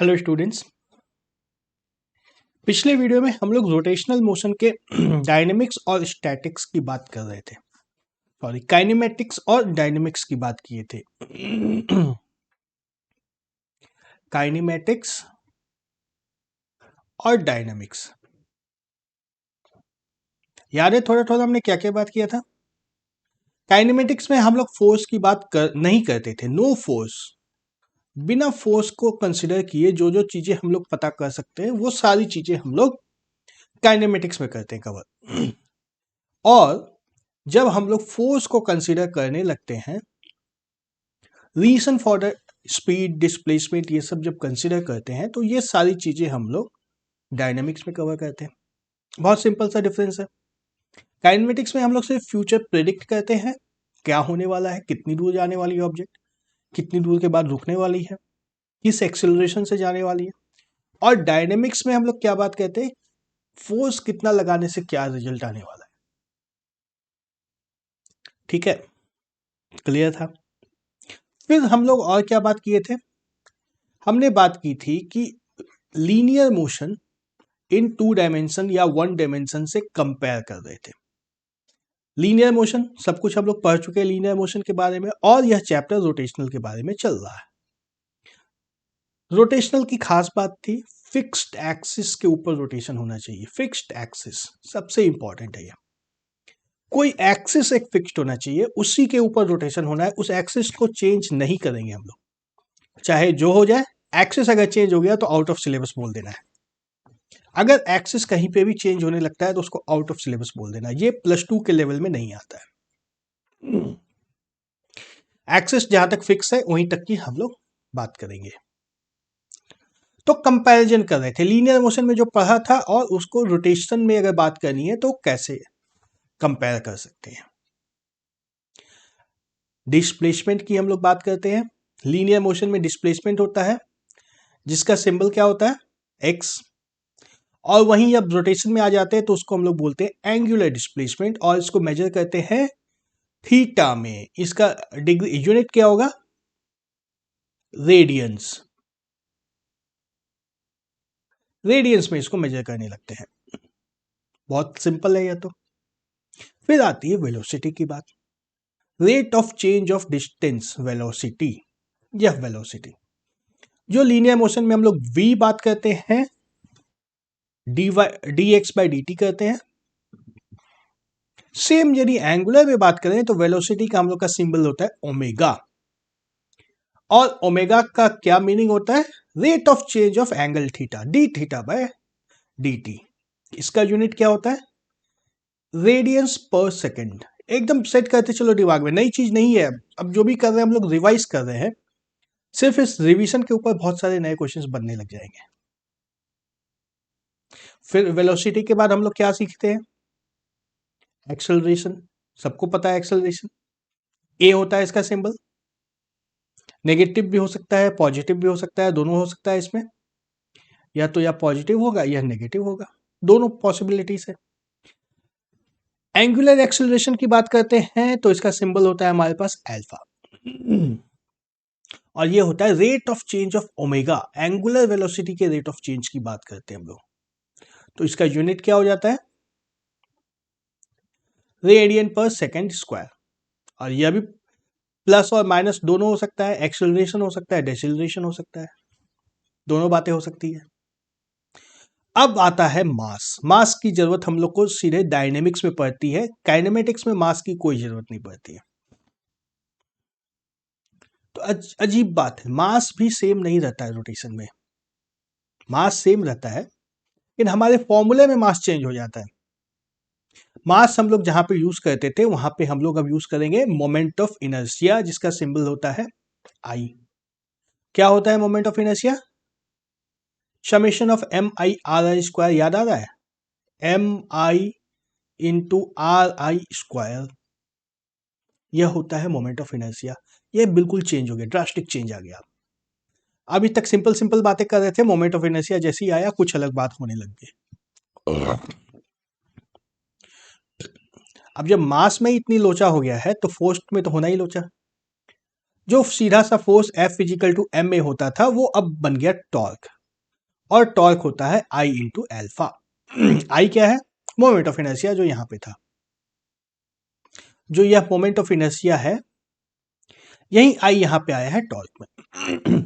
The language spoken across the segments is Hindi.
Hello students. पिछले वीडियो में हम लोग रोटेशनल मोशन के डायनेमिक्स और स्टैटिक्स की बात कर रहे थे। सॉरी, काइनेमेटिक्स और डायनेमिक्स की बात किए थे। काइनेमेटिक्स और डायनेमिक्स याद है? थोड़ा थोड़ा हमने क्या क्या बात किया था। काइनेमेटिक्स में हम लोग फोर्स की बात नहीं करते थे। नो फोर्स, बिना फोर्स को कंसिडर किए जो जो चीजें हम लोग पता कर सकते हैं वो सारी चीजें हम लोग काइनेमेटिक्स में करते हैं कवर। और जब हम लोग फोर्स को कंसीडर करने लगते हैं, reason for the speed, displacement, ये सब जब कंसीडर करते हैं तो ये सारी चीजें हम लोग डायनामिक्स में कवर करते हैं। बहुत सिंपल सा डिफरेंस है। काइनेमेटिक्स में हम लोग सिर्फ फ्यूचर प्रेडिक्ट करते हैं, क्या होने वाला है, कितनी दूर जाने वाली है ऑब्जेक्ट, कितनी दूर के बाद रुकने वाली है, किस एक्सेलरेशन से जाने वाली है। और डायनेमिक्स में हम लोग क्या बात कहते हैं, फोर्स कितना लगाने से क्या रिजल्ट आने वाला है। ठीक है, क्लियर था। फिर हम लोग और क्या बात किए थे, हमने बात की थी कि लीनियर मोशन इन 2 डायमेंशन या 1 डायमेंशन से कंपेयर कर रहे थे। लीनियर मोशन सब कुछ हम लोग पढ़ चुके हैं लीनियर मोशन के बारे में, और यह चैप्टर रोटेशनल के बारे में चल रहा है। रोटेशनल की खास बात थी फिक्स्ड एक्सिस के ऊपर रोटेशन होना चाहिए। फिक्स्ड एक्सिस सबसे इंपॉर्टेंट है। यह कोई एक्सिस एक फिक्स्ड होना चाहिए, उसी के ऊपर रोटेशन होना है। उस एक्सिस को चेंज नहीं करेंगे हम लोग, चाहे जो हो जाए। एक्सिस अगर चेंज हो गया तो आउट ऑफ सिलेबस बोल देना है। अगर एक्सिस कहीं पे भी चेंज होने लगता है तो उसको आउट ऑफ सिलेबस बोल देना। ये +2 के लेवल में नहीं आता है। एक्सिस जहां तक फिक्स है वहीं तक की हम लोग बात करेंगे। तो कंपैरिजन कर रहे थे लीनियर मोशन में जो पढ़ा था, और उसको रोटेशन में अगर बात करनी है तो कैसे कंपेयर कर सकते हैं। डिस्प्लेसमेंट की हम लोग बात करते हैं। लीनियर मोशन में डिस्प्लेसमेंट होता है जिसका सिंबल क्या होता है, एक्स। और वहीं जब रोटेशन में आ जाते हैं तो उसको हम लोग बोलते हैं एंगुलर डिस्प्लेसमेंट, और इसको मेजर करते हैं थीटा में। इसका डिग्री यूनिट क्या होगा, रेडियंस। रेडियंस में इसको मेजर करने लगते हैं। बहुत सिंपल है यह तो। फिर आती है वेलोसिटी की बात। Rate of change of distance, velocity. यह वेलोसिटी जो लीनियर मोशन में हम लोग v बात करते हैं, dx/dt करते हैं। सेम यदि एंगुलर में बात करें तो वेलोसिटी का हम लोग का सिंबल होता है ओमेगा। और ओमेगा का क्या मीनिंग होता है, rate of change of angle theta, D theta by D T. इसका यूनिट क्या होता है, रेडियंस पर सेकेंड। एकदम सेट करते चलो दिमाग में, नई चीज नहीं है। अब जो भी कर रहे हैं हम लोग रिवाइज कर रहे हैं, सिर्फ इस रिवीजन के ऊपर बहुत सारे नए क्वेश्चंस बनने लग जाएंगे। फिर वेलोसिटी के बाद हम लोग क्या सीखते हैं, एक्सेलरेशन। सबको पता है एक्सेलरेशन, ए होता है इसका सिंबल। नेगेटिव भी हो सकता है, पॉजिटिव भी हो सकता है, दोनों हो सकता है इसमें। या तो या पॉजिटिव होगा या नेगेटिव होगा, दोनों पॉसिबिलिटीज है। एंगुलर एक्सेलरेशन की बात करते हैं तो इसका सिंबल होता है हमारे पास अल्फा। और ये होता है rate of change of omega. Angular velocity के रेट ऑफ चेंज की बात करते हैं हम लोग, तो इसका यूनिट क्या हो जाता है, रेडियन पर सेकेंड स्क्वायर। और यह भी प्लस और माइनस दोनों हो सकता है, एक्सेलरेशन हो सकता है, डिसेलरेशन हो सकता है, दोनों बातें हो सकती है। अब आता है मास। मास की जरूरत हम लोग को सीधे डायनेमिक्स में पड़ती है, काइनेमेटिक्स में मास की कोई जरूरत नहीं पड़ती है। तो अजीब बात है, मास भी सेम नहीं रहता है रोटेशन में। मास सेम रहता है लेकिन हमारे फॉर्मूले में मास चेंज हो जाता है। मास हम लोग जहां पे यूज करते थे वहां पे हम लोग अब यूज करेंगे मोमेंट ऑफ इनर्शिया, जिसका सिंबल होता है आई। क्या होता है moment of inertia, summation of MI/R² याद आ रहा है, MI/R² यह होता है मोमेंट ऑफ इनर्शिया। यह बिल्कुल चेंज हो गया, ड्रास्टिक चेंज आ गया। अभी तक सिंपल सिंपल बातें कर रहे थे, मोमेंट ऑफ इनर्शिया जैसे ही आया कुछ अलग बात होने लग गई। अब जब मास में इतनी लोचा हो गया है तो फोर्स में तो होना ही लोचा। जो सीधा सा force F is equal to M A होता था वो अब बन गया टॉर्क, और टॉर्क होता है I इंटू एल्फा। I क्या है? मोमेंट ऑफ इनर्शिया, जो यहां पे था, जो यह मोमेंट ऑफ इनर्शिया है, यही I यहां पे आया है टॉर्क में।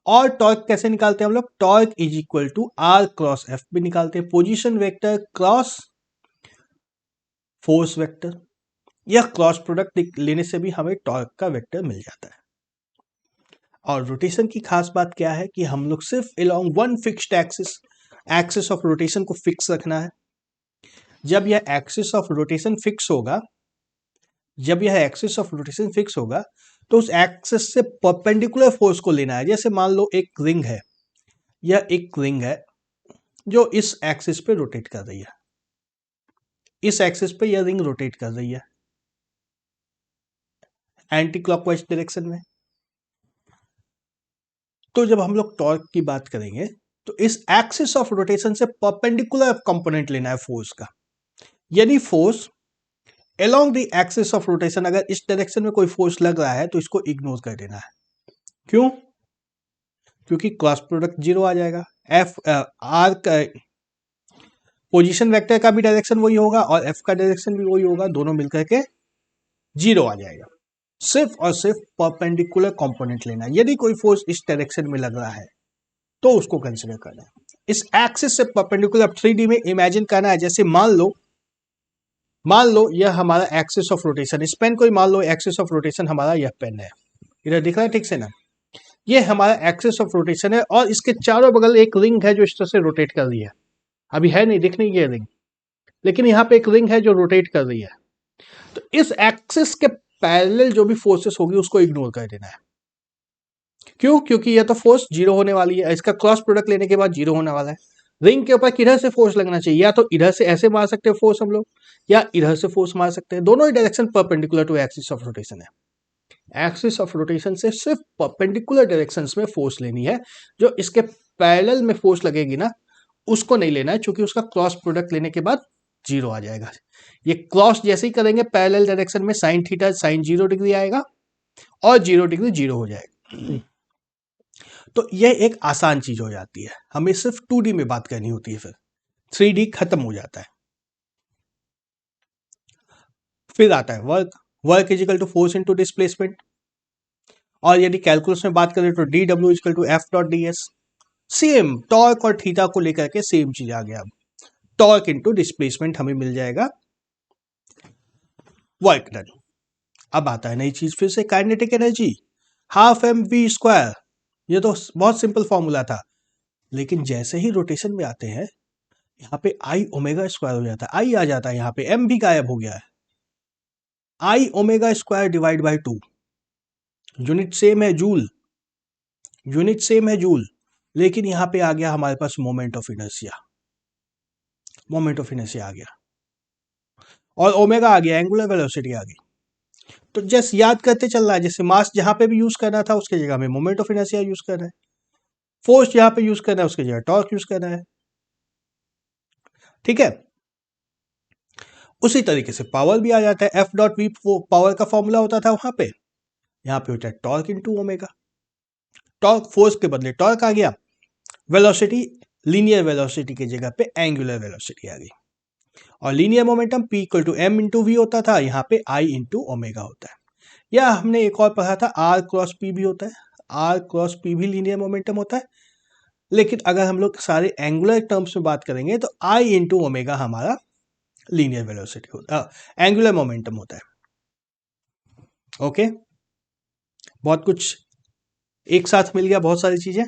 और टॉर्क कैसे निकालते हैं हम लोग? Torque is equal to R cross F भी निकालते हैं, position vector cross force vector. यह क्रॉस प्रोडक्ट लेने से भी हमें टॉर्क का वेक्टर मिल जाता है। और रोटेशन की खास बात क्या है कि हम लोग सिर्फ along one fixed axis, axis of rotation को फिक्स रखना है। जब यह एक्सिस ऑफ रोटेशन फिक्स होगा, जब यह एक्सिस ऑफ रोटेशन फिक्स होगा तो उस एक्सिस से परपेंडिकुलर फोर्स को लेना है। जैसे मान लो एक रिंग है, यह एक रिंग है जो इस एक्सिस पे रोटेट कर रही है, इस एक्सिस पे यह रिंग रोटेट कर रही है एंटी क्लॉकवाइज डायरेक्शन में। तो जब हम लोग टॉर्क की बात करेंगे तो इस एक्सिस ऑफ रोटेशन से परपेंडिकुलर कंपोनेंट लेना है फोर्स का। यदि force along the axis of rotation, अगर इस डायरेक्शन में कोई फोर्स लग रहा है तो इसको इग्नोर कर देना है। क्यों? क्योंकि क्रॉस प्रोडक्ट जीरो आ जाएगा। एफ आर का पोजीशन वेक्टर का भी डायरेक्शन वही होगा और एफ का डायरेक्शन भी वही होगा, दोनों मिलकर के जीरो आ जाएगा। सिर्फ और सिर्फ परपेंडिकुलर कंपोनेंट लेना है। यदि कोई फोर्स इस डायरेक्शन में लग रहा है तो उसको कंसिडर करना है। इस एक्सिस से परपेंडिकुलर 3D में इमेजिन करना है। जैसे मान लो यह हमारा एक्सिस ऑफ रोटेशन, इस पेन को ही मान लो एक्सिस ऑफ रोटेशन हमारा यह पेन है, इधर दिख रहा है ठीक से ना? ये हमारा एक्सिस ऑफ रोटेशन है और इसके चारों बगल एक रिंग है जो इस तरह से रोटेट कर रही है। अभी है नहीं, दिख नहीं ये रिंग, लेकिन यहाँ पे एक रिंग है जो रोटेट कर रही है। तो इस एक्सिस के पैरेलल जो भी फोर्सेस होगी उसको इग्नोर कर देना है। क्यों? क्योंकि यह तो फोर्स जीरो होने वाली है, इसका क्रॉस प्रोडक्ट लेने के बाद जीरो होने वाला है। रिंग के ऊपर किधर से फोर्स लगना चाहिए? या तो इधर से ऐसे मार सकते हैं फोर्स हम लोग, या इधर से फोर्स मार सकते हैं। दोनों ही direction perpendicular to axis of rotation है। एक्सिस ऑफ रोटेशन से सिर्फ परपेंडिकुलर डायरेक्शंस में फोर्स लेनी है। जो इसके पैरेलल में फोर्स लगेगी ना, उसको नहीं लेना है, क्योंकि उसका क्रॉस प्रोडक्ट लेने के बाद जीरो आ जाएगा। ये क्रॉस जैसे ही करेंगे पैरेलल डायरेक्शन में, साइन थीटा साइन 0 डिग्री आएगा और 0 डिग्री जीरो हो जाएगा। तो यह एक आसान चीज हो जाती है। हमें सिर्फ 2D में बात करनी होती है, फिर 3D खत्म हो जाता है। फिर आता है work is equal to force into displacement. और यदि कैलकुलस में बात करें तो dw is equal to F dot D S. Same torque और थीटा को लेकर के सेम चीज आ गया। अब टॉर्क इनटू डिस्प्लेसमेंट हमें मिल जाएगा वर्क डन। अब आता है नई चीज फिर से, kinetic energy half M V square. ये तो बहुत सिंपल फॉर्मूला था, लेकिन जैसे ही रोटेशन में आते हैं यहाँ पे आई ओमेगा स्क्वायर हो जाता है, आई आ जाता है, यहाँ पे एम भी गायब हो गया है। I omega square divide by 2, unit same है जूल, यूनिट सेम है जूल, लेकिन यहाँ पे आ गया हमारे पास moment of inertia, moment of inertia आ गया, और ओमेगा आ गया, एंगुलर वेलोसिटी आ गई। तो जस्ट याद करते चल रहा है, जैसे मास जहां पे भी यूज करना था उसके जगह में मोमेंट ऑफ इनर्शिया यूज कर रहा है, फोर्स जहां पे यूज करना है उसके जगह टॉर्क यूज करना है। ठीक है, उसी तरीके से पावर भी आ जाता है। एफ डॉट वी पावर का फॉर्मूला होता था वहां पे, यहाँ पे होता है torque into omega. Torque force के बदले टॉर्क आ गया, वेलोसिटी लीनियर वेलोसिटी की जगह पे एंगुलर वेलोसिटी आ गई, और linear momentum P equal to M into V होता था, यहाँ पे I इंटू ओमेगा होता है। या हमने एक और पढ़ा था R क्रॉस P भी होता है, R क्रॉस P भी लीनियर मोमेंटम होता है। लेकिन अगर हम लोग सारे एंगुलर टर्म्स में बात करेंगे तो I इंटू ओमेगा हमारा लीनियर वेलोसिटी होता है, एंगुलर मोमेंटम होता है। ओके, बहुत कुछ एक साथ मिल गया, बहुत सारी चीजें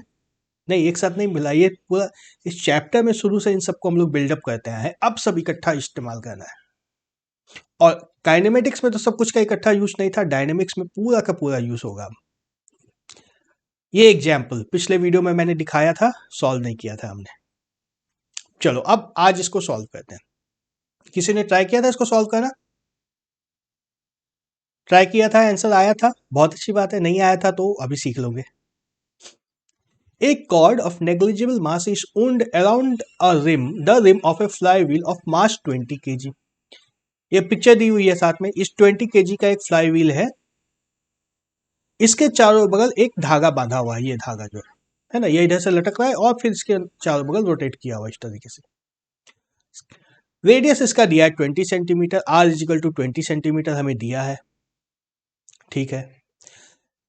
नहीं एक साथ नहीं मिला, ये पूरा इस चैप्टर में शुरू से इन सबको हम लोग बिल्डअप करते हैं, अब सब इकट्ठा इस्तेमाल करना है। और काइनेमेटिक्स में तो सब कुछ का इकट्ठा यूज नहीं था, डायनेमिक्स में पूरा का पूरा यूज होगा। ये एग्जाम्पल पिछले वीडियो में मैंने दिखाया था, सॉल्व नहीं किया था हमने। चलो अब आज इसको सॉल्व करते हैं। किसी ने ट्राई किया था इसको सॉल्व करना? ट्राई किया था, आंसर आया था, बहुत अच्छी बात है। नहीं आया था तो अभी सीख लोगे। A cord of negligible mass is wound around the rim of a flywheel of mass 20 kg। ये पिक्चर दी हुई है साथ में, इस 20 kg का एक फ्लाई व्हील है इसके चारों बगल एक धागा बांधा हुआ है, ये धागा जो है ना, ये इधर से लटक रहा है और फिर इसके चारों बगल रोटेट किया हुआ इस तरीके से। रेडियस इसका दिया है 20 centimetre, R is equal to 20 centimetre हमें दिया है, ठीक है।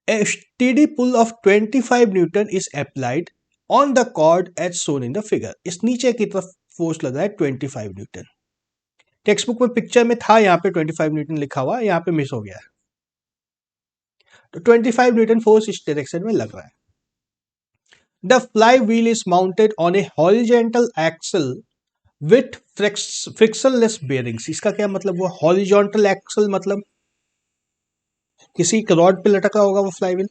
A steady pull of 25 Newton is applied on the cord as shown in the figure. इस नीचे की तरफ फोर्स लगा है 25 न्यूटन। टेक्स्ट बुक में पिक्चर में था यहाँ पे 25 न्यूटन लिखा हुआ, यहाँ पे मिस हो गया है। तो 25 न्यूटन फोर्स इस डायरेक्शन में लग रहा है। The flywheel is mounted on a horizontal axle with frictionless bearings. इसका क्या मतलब हुआ? हॉरिजॉन्टल एक्सल मतलब किसी रॉड पे लटका होगा वो फ्लाईव्हील,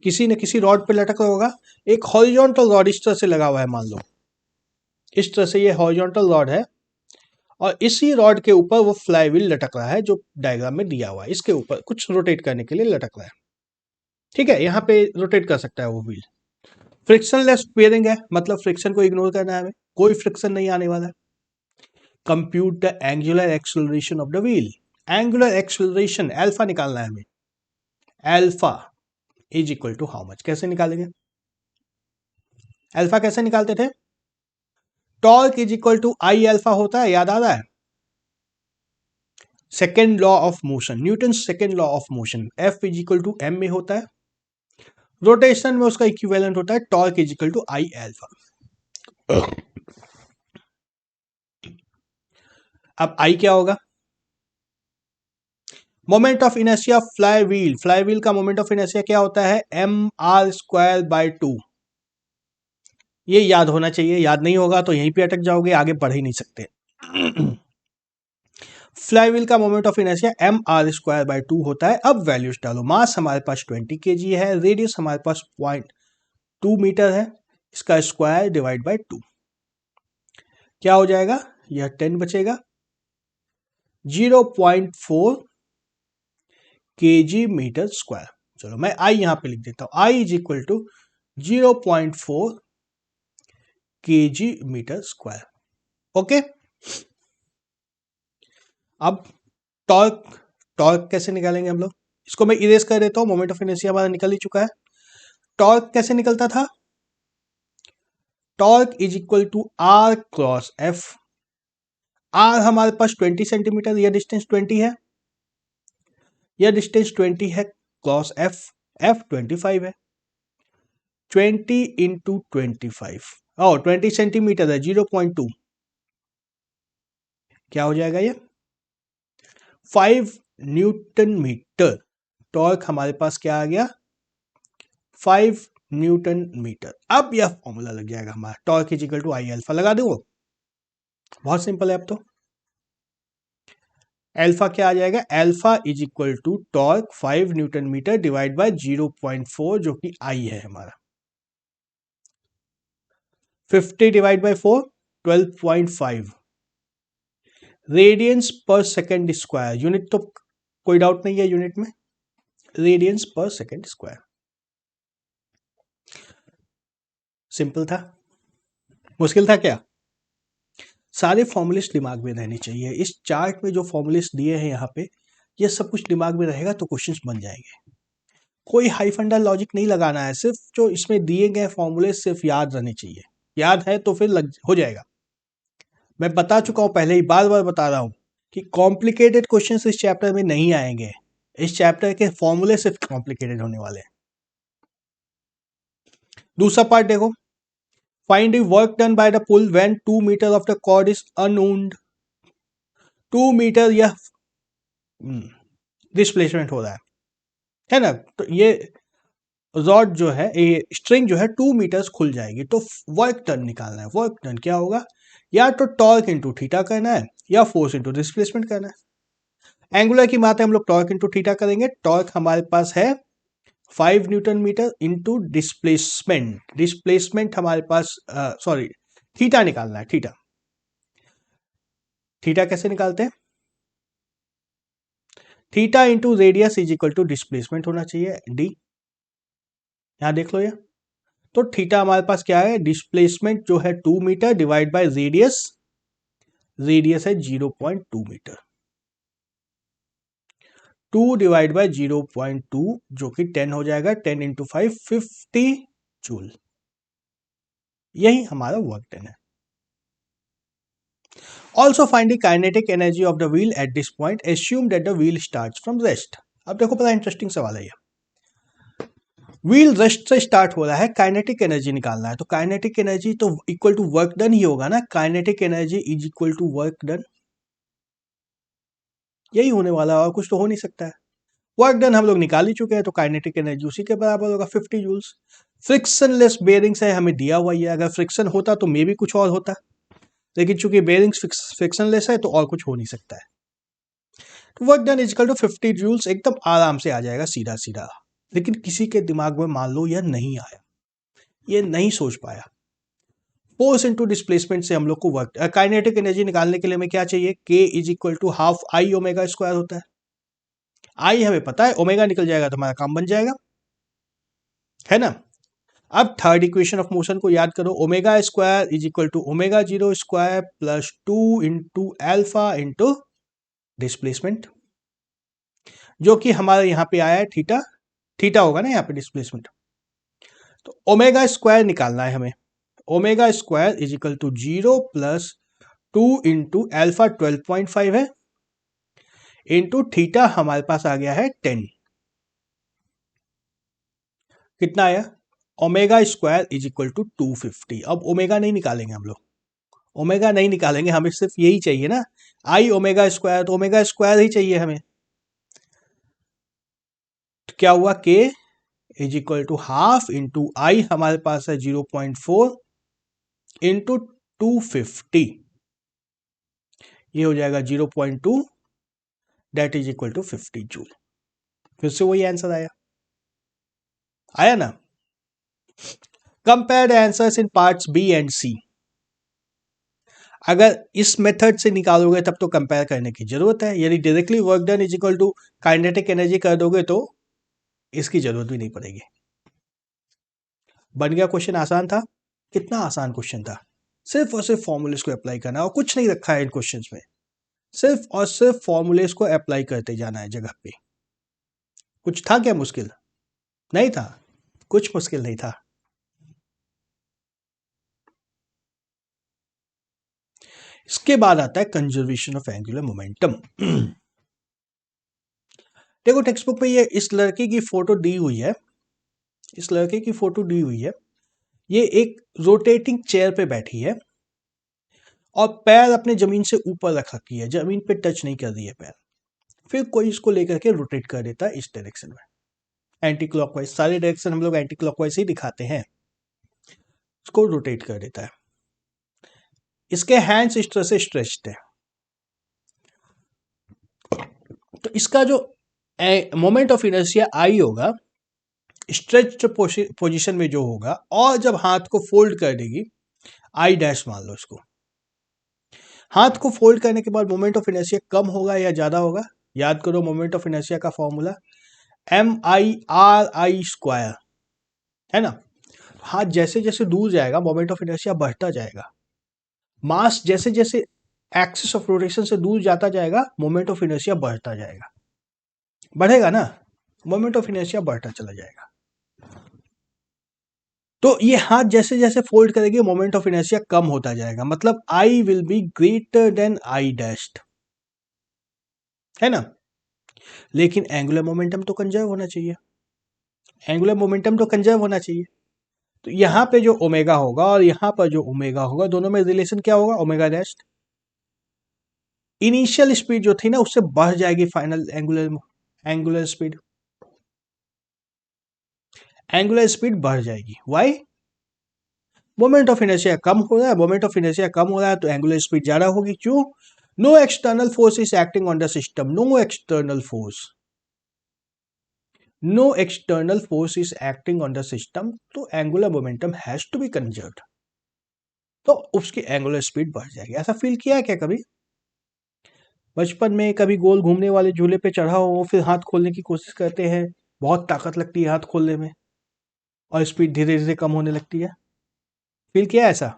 किसी न किसी रॉड पे लटका होगा। एक हॉरिजॉन्टल रॉड इस तरह से लगा हुआ है, मान लो इस तरह से ये हॉरिजॉन्टल रॉड है और इसी रॉड के ऊपर वो फ्लाईव्हील लटक रहा है जो डायग्राम में दिया हुआ है। इसके ऊपर कुछ रोटेट करने के लिए लटक रहा है, ठीक है। यहाँ पे रोटेट कर सकता है वो व्हील। फ्रिक्शनलेस बेयरिंग है, मतलब फ्रिक्शन को इग्नोर करना है हमें, कोई फ्रिक्शन नहीं आने वाला है। Compute the angular acceleration of the wheel. Angular acceleration alpha निकालना है हमें। Alpha is equal to how much, कैसे निकालेंगे? अल्फा कैसे निकालते थे? Torque is equal to I alpha होता है, याद आ रहा है? Second law of motion, Newton second law of motion, F is equal to M में होता है। रोटेशन में उसका इक्विवेलेंट होता है torque is equal to I alpha. अब आई क्या होगा? Moment of inertia flywheel, flywheel का मोमेंट ऑफ इनर्शिया क्या होता है? M R square by 2। ये याद होना चाहिए, याद नहीं होगा तो यहीं पे अटक जाओगे, आगे बढ़ ही नहीं सकते। फ्लाईव्हील का moment of inertia M R square by 2 होता है। अब वैल्यूज डालो। मास हमारे पास 20 kg है, रेडियस हमारे पास 0.2 मीटर है, इसका स्क्वायर डिवाइड बाय 2 क्या हो जाएगा? यह 10 बचेगा। 0.4 kg मीटर स्क्वायर। चलो मैं आई यहां पे लिख देता हूं, I is equal to 0.4 kg metre square. Okay, अब टॉर्क, टॉर्क कैसे निकालेंगे हम लोग? इसको मैं इरेज कर देता हूं, मोमेंट ऑफ इनर्शिया हमारा निकल ही चुका है। टॉर्क कैसे निकलता था? Torque is equal to R cross F. R हमारे पास 20 सेंटीमीटर, यह डिस्टेंस 20 है, यह डिस्टेंस 20 है, क्रॉस एफ, एफ 25 है। 20 इंटू 25 और 20 सेंटीमीटर है, 0.2 क्या हो जाएगा? ये 5 न्यूटन मीटर। टॉर्क हमारे पास क्या आ गया? 5 न्यूटन मीटर। अब यह फॉर्मूला लग जाएगा हमारा, torque is equal to I alpha. लगा दूंगा, बहुत सिंपल है। अब तो अल्फा क्या आ जाएगा? Alpha is equal to torque 5 newton metre divide by 0.4 जो कि आई है हमारा। 50 divide by 4 12.5 radians per second square. Unit तो कोई डाउट नहीं है यूनिट में, radiance per second square. Simple था, मुश्किल था क्या? सारे फॉर्मूलेस दिमाग में रहने चाहिए। इस चार्ट में जो फॉर्मूलेस दिए हैं यहाँ पे, ये सब कुछ दिमाग में रहेगा तो क्वेश्चंस बन जाएंगे। कोई हाई फंडा लॉजिक नहीं लगाना है, सिर्फ जो इसमें दिए गए फॉर्मूले सिर्फ याद रहने चाहिए। याद है तो फिर हो जाएगा। मैं बता चुका हूं पहले ही, बार बार बता रहा हूं कि कॉम्प्लिकेटेड क्वेश्चंस इस चैप्टर में नहीं आएंगे। इस चैप्टर के फॉर्मूले सिर्फ कॉम्प्लिकेटेड होने वाले हैं। दूसरा पार्ट देखो, find the work done by the pull when 2 metre of the cord is unwound. 2 metre यह डिस्प्लेसमेंट हो रहा है ना, तो ये रॉड जो है, ये स्ट्रिंग जो है 2 मीटर्स खुल जाएगी। तो वर्क डन निकालना है। वर्क डन क्या होगा? या तो टॉर्क इंटू थीटा करना है या फोर्स इंटू डिस्प्लेसमेंट करना है। एंगुलर की बात है, हम लोग टॉर्क इंटू थीटा करेंगे। टॉर्क हमारे पास है 5 newton metre into displacement. Displacement हमारे पास सॉरी थीटा निकालना है। थीटा, थीटा कैसे निकालते हैं? Theta into radius is equal to displacement होना चाहिए, डी। यहां देख लो ये, तो थीटा हमारे पास क्या है? डिस्प्लेसमेंट जो है 2 metre divide by radius, radius है 0.2 मीटर। 2 डिवाइड बाय 0.2 जो कि 10 हो जाएगा, 10 इंटू 5 50 जूल। यही हमारा वर्क डन है। Also find the kinetic energy of the wheel at this point, assume that the wheel starts from rest. अब देखो बड़ा इंटरेस्टिंग सवाल है ये। व्हील रेस्ट से स्टार्ट हो रहा है, काइनेटिक एनर्जी निकालना है, तो काइनेटिक एनर्जी तो इक्वल टू वर्क डन ही होगा ना। Kinetic energy is equal to work done, यही होने वाला है और कुछ तो हो नहीं सकता है। वर्क डन हम लोग निकाल ही चुके हैं, तो काइनेटिक एनर्जी उसी के बराबर होगा, 50 जूल्स। फ्रिक्शनलेस बेयरिंग्स है, हमें दिया हुआ ही है। अगर फ्रिक्शन होता तो मे भी कुछ और होता, लेकिन चूंकि बेयरिंग्स फ्रिक्शनलेस है तो और कुछ हो नहीं सकता है। तो work done is equal to 50 joules, एकदम आराम से आ जाएगा सीधा सीधा। लेकिन किसी के दिमाग में मान लो यह नहीं आया, ये नहीं सोच पाया। फोर्स इनटू डिस्प्लेसमेंट से हम लोग को वर्क काइनेटिक एनर्जी निकालने के लिए हमें क्या चाहिए, K is equal to half I omega square होता है। आई हमें पता है, ओमेगा निकल जाएगा तो हमारा काम बन जाएगा, है ना। अब थर्ड इक्वेशन ऑफ मोशन को याद करो, omega square is equal to omega zero square plus 2 into alpha into displacement, जो कि हमारे यहाँ पे आया है थीटा। थीटा होगा ना यहाँ पे डिस्प्लेसमेंट। तो ओमेगा स्क्वायर निकालना है हमें। Omega square is equal to 0 plus 2 into alpha 12.5 है, इंटू थीटा हमारे पास आ गया है 10। कितना आया, omega square is equal to 250। अब ओमेगा नहीं निकालेंगे हम लोग, ओमेगा नहीं निकालेंगे, हमें सिर्फ यही चाहिए ना, आई ओमेगा स्क्वायर, तो ओमेगा स्क्वायर ही चाहिए हमें। तो क्या हुआ, K is equal to half into I हमारे पास है 0.4 इंटू 250, ये हो जाएगा 0.2, that is equal to 50 joule. फिर से वही आंसर आया, आया ना। Compare the answers in parts B and C. अगर इस मेथड से निकालोगे तब तो कंपेयर करने की जरूरत है, यदि directly work done is equal to kinetic energy कर दोगे तो इसकी जरूरत भी नहीं पड़ेगी। बन गया क्वेश्चन, आसान था। कितना आसान क्वेश्चन था, सिर्फ और सिर्फ फॉर्मूलेस को अप्लाई करना, और कुछ नहीं रखा है इन क्वेश्चंस में, सिर्फ और सिर्फ फॉर्मूलेस को अप्लाई करते जाना है जगह पे। कुछ था क्या मुश्किल, नहीं था, कुछ मुश्किल नहीं था। इसके बाद आता है कंजर्वेशन ऑफ एंगुलर मोमेंटम। देखो टेक्स्ट बुक पे ये इस लड़के की फोटो दी हुई है, इस लड़के की फोटो दी हुई है। ये एक रोटेटिंग चेयर पे बैठी है और पैर अपने जमीन से ऊपर रख रखी है, जमीन पे टच नहीं कर रही है पैर। फिर कोई इसको लेकर के रोटेट कर देता है इस डायरेक्शन में, एंटी क्लॉकवाइज। सारे डायरेक्शन हम लोग एंटी क्लॉकवाइज ही दिखाते हैं, इसको रोटेट कर देता है। इसके हैंड्स इस तरह से स्ट्रेच्ड है, तो इसका जो मोमेंट ऑफ इनर्शिया आई होगा स्ट्रेच्ड पोजीशन में जो होगा, और जब हाथ को फोल्ड कर देगी, आई डैश मान लो इसको, हाथ को फोल्ड करने के बाद मोमेंट ऑफ इनर्शिया कम होगा या ज्यादा होगा। याद करो मोमेंट ऑफ इनर्शिया का फॉर्मूला MI/RI स्क्वायर, है ना। हाथ जैसे जैसे दूर जाएगा मोमेंट ऑफ इनर्शिया बढ़ता जाएगा, मास जैसे जैसे एक्सिस ऑफ रोटेशन से दूर जाता जाएगा मोमेंट ऑफ इनर्शिया बढ़ता जाएगा, बढ़ेगा ना, मोमेंट ऑफ इनर्शिया बढ़ता चला जाएगा। तो ये हाथ जैसे जैसे फोल्ड करेंगे मोमेंट ऑफ इनर्शिया कम होता जाएगा, मतलब I will be greater than I dashed, है ना। लेकिन एंगुलर मोमेंटम तो कंजर्व होना चाहिए, एंगुलर मोमेंटम तो कंजर्व होना चाहिए। तो यहां पे जो ओमेगा होगा और यहां पर जो ओमेगा होगा, दोनों में रिलेशन क्या होगा, ओमेगा डैश्ड। इनिशियल स्पीड जो थी ना उससे बढ़ जाएगी final angular speed, angular speed बढ़ जाएगी। व्हाई, मोमेंट ऑफ इनर्शिया कम हो रहा है, मोमेंट ऑफ इनर्शिया कम हो रहा है तो एंगुलर स्पीड ज्यादा होगी। क्यों, no external force is acting on the system, no external force, no external force is acting on the system, तो angular momentum has to be conserved, तो उसकी एंगुलर स्पीड बढ़ जाएगी। ऐसा फील किया है क्या कभी, बचपन में कभी गोल घूमने वाले झूले पे चढ़ा हो, फिर हाथ खोलने की कोशिश करते हैं, बहुत ताकत लगती है हाथ खोलने में और स्पीड धीरे धीरे कम होने लगती है, फील किया है ऐसा।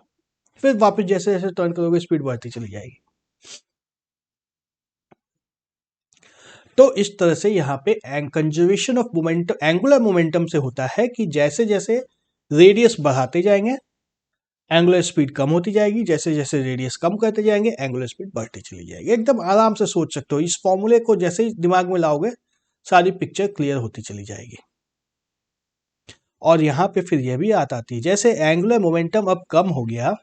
फिर वापस जैसे जैसे टर्न करोगे स्पीड बढ़ती चली जाएगी। तो इस तरह से यहाँ पे conservation of momentum angular momentum से होता है कि जैसे जैसे रेडियस बढ़ाते जाएंगे एंगुलर स्पीड कम होती जाएगी, जैसे जैसे रेडियस कम करते जाएंगे एंगुलर स्पीड बढ़ती चली जाएगी। एकदम आराम से सोच सकते हो, इस फॉर्मूले को जैसे ही दिमाग में लाओगे सारी पिक्चर क्लियर होती चली जाएगी। और यहाँ पे फिर यह भी बात आती है, जैसे एंगुलर मोमेंटम अब कम हो गया,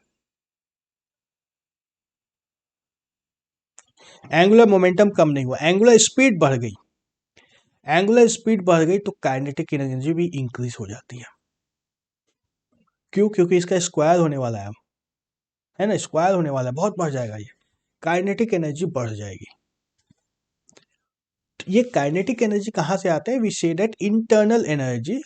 एंगुलर मोमेंटम कम नहीं हुआ, एंगुलर स्पीड बढ़ गई, एंगुलर स्पीड बढ़ गई तो काइनेटिक एनर्जी भी इंक्रीज हो जाती है। क्यों? क्योंकि इसका स्क्वायर होने वाला है ना, स्क्वायर होने वाला है, बहुत बढ़ जाएगा, ये काइनेटिक एनर्जी बढ़ जाएगी। ये काइनेटिक एनर्जी कहां से आता है? We say that internal energy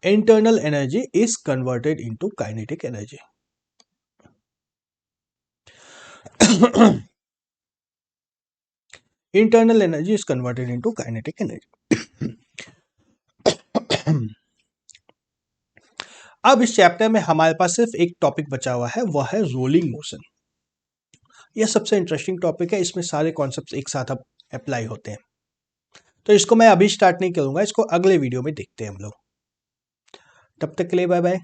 internal energy is converted into kinetic energy. Internal energy is converted into kinetic energy. अब इस चैप्टर में हमारे पास सिर्फ एक टॉपिक बचा हुआ है, वह है रोलिंग मोशन। यह सबसे इंटरेस्टिंग टॉपिक है, इसमें सारे कॉन्सेप्ट्स एक साथ अब अप्लाई होते हैं। तो इसको मैं अभी स्टार्ट नहीं करूंगा, इसको अगले वीडियो में देखते हैं हम लोग। तब तक के लिए बाय बाय।